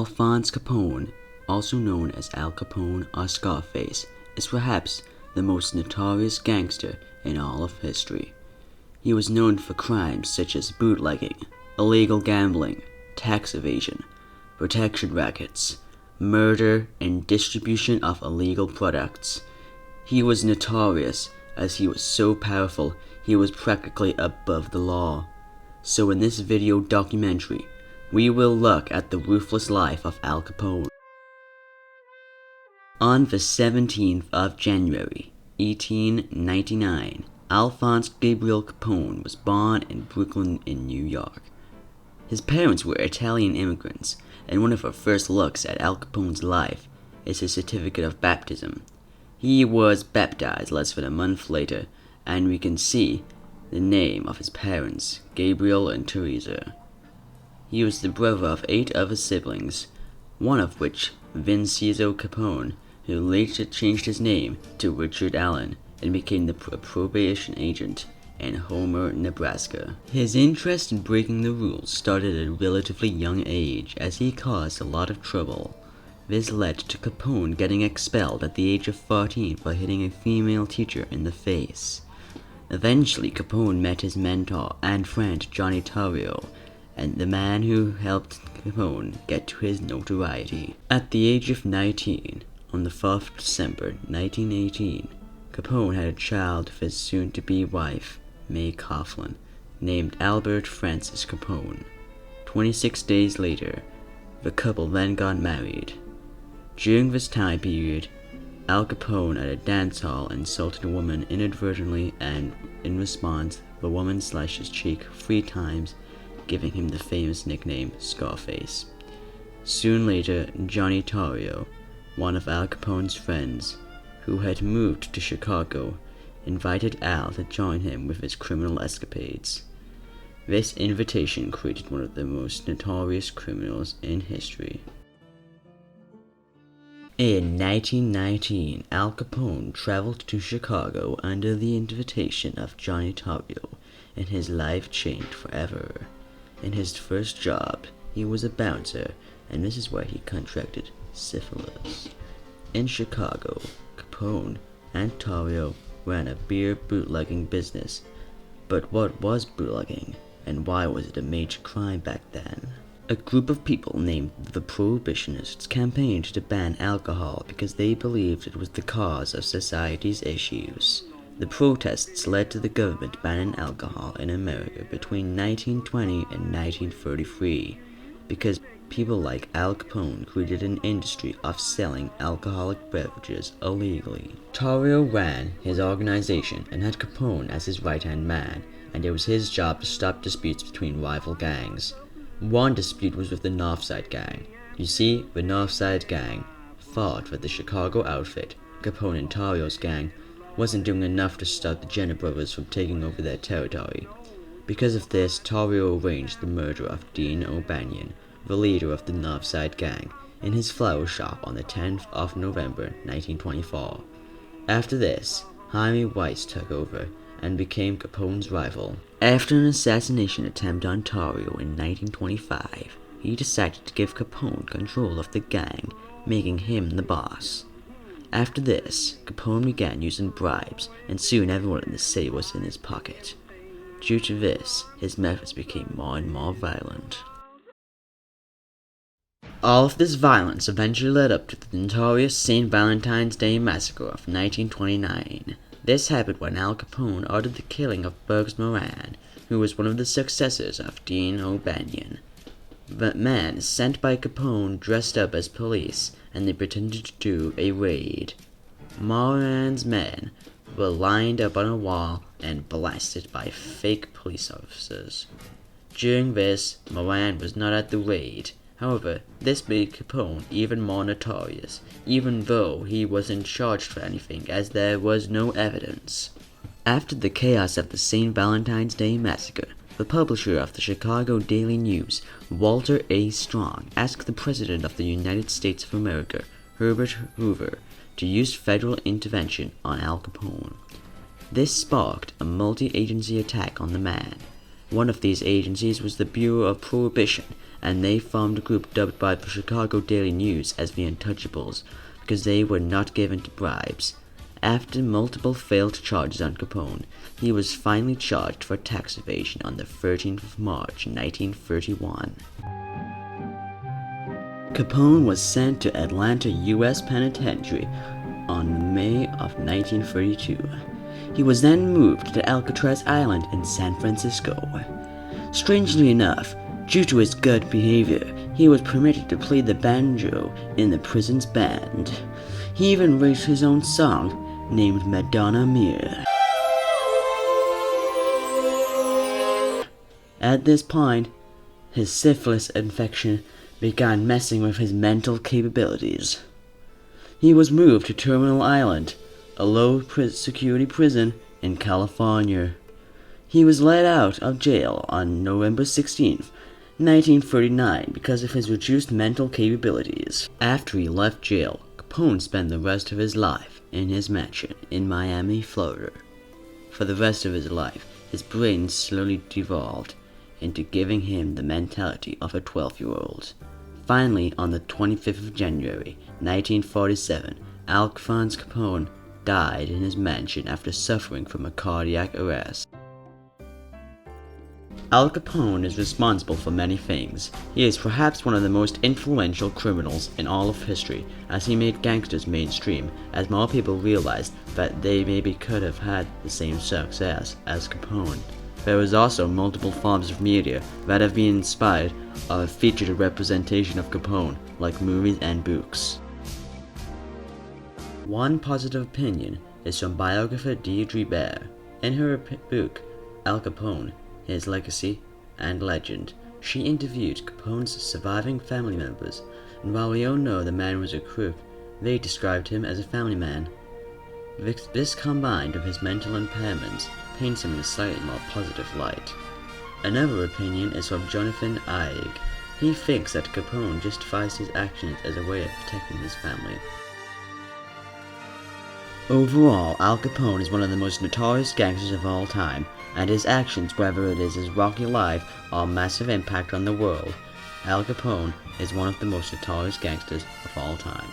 Alphonse Capone, also known as Al Capone or Scarface, is perhaps the most notorious gangster in all of history. He was known for crimes such as bootlegging, illegal gambling, tax evasion, protection rackets, murder, and distribution of illegal products. He was notorious as he was so powerful he was practically above the law. So in this video documentary, we will look at the ruthless life of Al Capone. On the 17th of January, 1899, Alphonse Gabriel Capone was born in Brooklyn in New York. His parents were Italian immigrants, and one of our first looks at Al Capone's life is his certificate of baptism. He was baptized less than a month later, and we can see the name of his parents, Gabriel and Teresa. He was the brother of 8 other siblings, one of which, Vincenzo Capone, who later changed his name to Richard Allen and became the probation agent in Homer, Nebraska. His interest in breaking the rules started at a relatively young age as he caused a lot of trouble. This led to Capone getting expelled at the age of 14 for hitting a female teacher in the face. Eventually, Capone met his mentor and friend Johnny Torrio, and the man who helped Capone get to his notoriety. At the age of 19, on the 4th of December 1918, Capone had a child with his soon-to-be wife, May Coughlin, named Albert Francis Capone. 26 days later, the couple then got married. During this time period, Al Capone at a dance hall insulted a woman inadvertently, and in response, the woman slashed his cheek 3 times, giving him the famous nickname Scarface. Soon later, Johnny Torrio, one of Al Capone's friends, who had moved to Chicago, invited Al to join him with his criminal escapades. This invitation created one of the most notorious criminals in history. In 1919, Al Capone traveled to Chicago under the invitation of Johnny Torrio, and his life changed forever. In his first job, he was a bouncer, and this is where he contracted syphilis. In Chicago, Capone and Torrio ran a beer bootlegging business. But what was bootlegging, and why was it a major crime back then? A group of people named the Prohibitionists campaigned to ban alcohol because they believed it was the cause of society's issues. The protests led to the government banning alcohol in America between 1920 and 1933 because people like Al Capone created an industry of selling alcoholic beverages illegally. Torrio ran his organization and had Capone as his right-hand man, and it was his job to stop disputes between rival gangs. One dispute was with the Northside Gang. You see, the Northside Gang fought for the Chicago outfit. Capone and Torrio's gang wasn't doing enough to stop the Jenner brothers from taking over their territory. Because of this, Torrio arranged the murder of Dean O'Banion, the leader of the Northside Gang, in his flower shop on the 10th of November 1924. After this, Jaime Weiss took over and became Capone's rival. After an assassination attempt on Torrio in 1925, he decided to give Capone control of the gang, making him the boss. After this, Capone began using bribes, and soon everyone in the city was in his pocket. Due to this, his methods became more and more violent. All of this violence eventually led up to the notorious St. Valentine's Day Massacre of 1929. This happened when Al Capone ordered the killing of Bugs Moran, who was one of the successors of Dean O'Banion. The man sent by Capone dressed up as police, and they pretended to do a raid. Moran's men were lined up on a wall and blasted by fake police officers. During this, Moran was not at the raid. However, this made Capone even more notorious, even though he wasn't charged for anything as there was no evidence. After the chaos of the St. Valentine's Day Massacre, the publisher of the Chicago Daily News, Walter A. Strong, asked the President of the United States of America, Herbert Hoover, to use federal intervention on Al Capone. This sparked a multi-agency attack on the man. One of these agencies was the Bureau of Prohibition, and they formed a group dubbed by the Chicago Daily News as the Untouchables because they were not given to bribes. After multiple failed charges on Capone, he was finally charged for tax evasion on the 13th of March, 1931. Capone was sent to Atlanta U.S. Penitentiary on May of 1932. He was then moved to Alcatraz Island in San Francisco. Strangely enough, due to his good behavior, he was permitted to play the banjo in the prison's band. He even wrote his own song named Madonna Mia. At this point, his syphilis infection began messing with his mental capabilities. He was moved to Terminal Island, a low-security prison in California. He was let out of jail on November 16, 1939 because of his reduced mental capabilities. After he left jail, Capone spent the rest of his life in his mansion in Miami, Florida. For the rest of his life, his brain slowly devolved into giving him the mentality of a 12-year-old. Finally, on the 25th of January, 1947, Alphonse Capone died in his mansion after suffering from a cardiac arrest. Al Capone is responsible for many things. He is perhaps one of the most influential criminals in all of history, as he made gangsters mainstream, as more people realized that they maybe could have had the same success as Capone. There was also multiple forms of media that have been inspired or have featured a representation of Capone, like movies and books. One positive opinion is from biographer Deirdre Bair. In her book, Al Capone, His Legacy and Legend, she interviewed Capone's surviving family members, and while we all know the man was a crook, they described him as a family man. This combined with his mental impairments paints him in a slightly more positive light. Another opinion is from Jonathan Eig. He thinks that Capone justifies his actions as a way of protecting his family. Overall, Al Capone is one of the most notorious gangsters of all time, and his actions, whether it is his rocky life or massive impact on the world, Al Capone is one of the most notorious gangsters of all time.